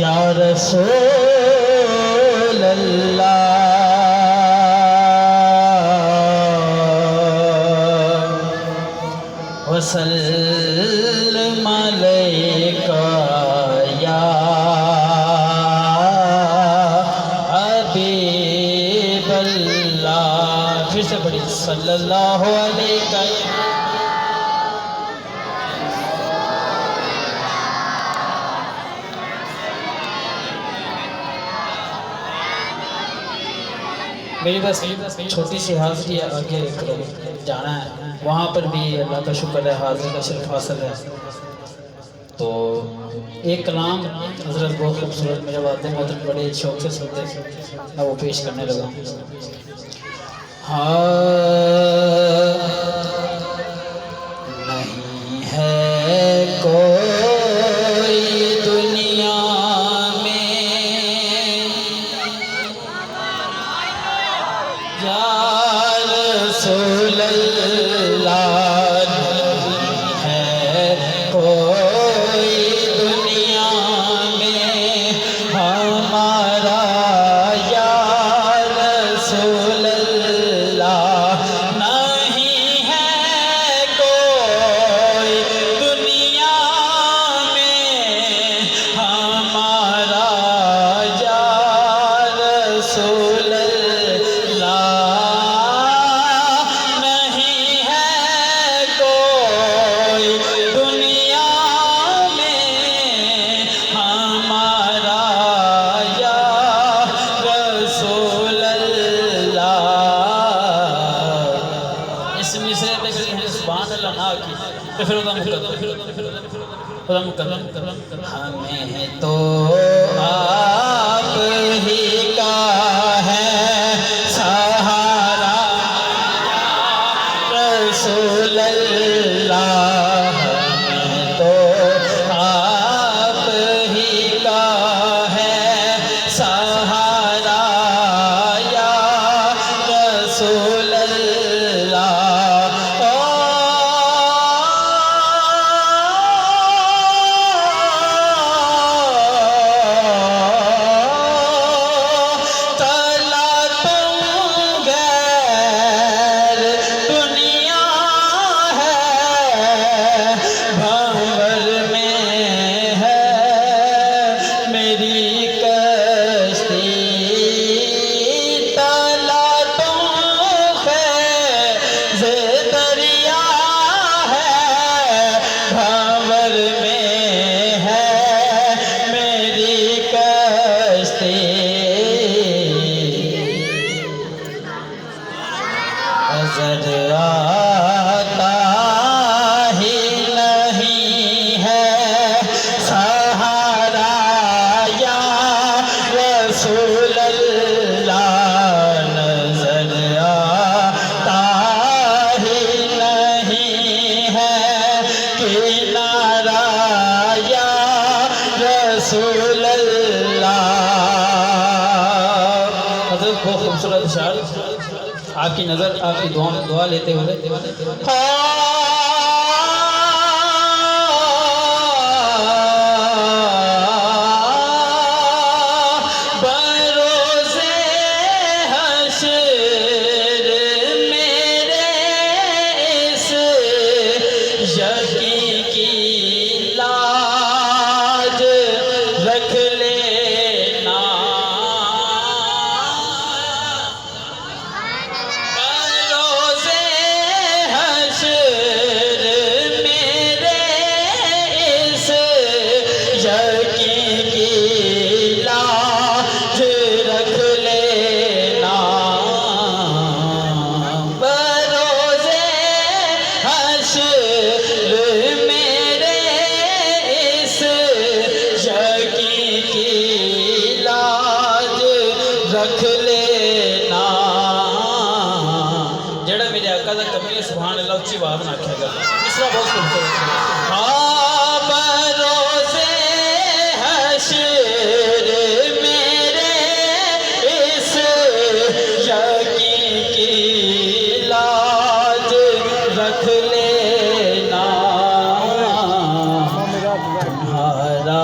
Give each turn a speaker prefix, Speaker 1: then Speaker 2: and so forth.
Speaker 1: या रसूल अल्लाह वसल्लम अलैका या हबीब अल्लाह। फिर से पढ़िए सल्लल्लाहु अलैका। मेरी बस छोटी सी हाजिरी आगे जाना है, वहाँ पर भी अल्लाह का शुक्र है हाजिर का शर्फ हासिल है। तो एक कलाम हज़रत बहुत खूबसूरत मेरे वालिद मोहतरम बड़े शौक़ से सुनते, मैं वो पेश करने लगा। हाँ नहीं है कोई दुनिया में या रसूल अल्लाह, नहीं है कोई दुनिया में हमारा या रसूल अल्लाह, नहीं है कोई दुनिया में हमारा या रसूल तो फिर हमें तो आप ही का है सहारा रसूल अल्लाह, हमें तो आप ही का है सहारा या रसूल अल्लाह। नजर आता ही नहीं है सहारा या रसूल अल्लाह, नजर आता ही नहीं है किनारा या रसूल अल्लाह। बहुत खूबसूरत शार, आपकी नज़र आपकी दुआ लेते हुए बरोज़े हश्र मेरे इस यकीन की लाज रख लेना, रख लेना। जेड़ा मेरे आका दा कमी है सुभान अल्लाह उच्ची आवाज़ में आखेगा। इसका बहुत खूबसूरत है। हाँ बरोज़े हश्र मेरे इस यकीन की लाज रख लेना, तुम्हारा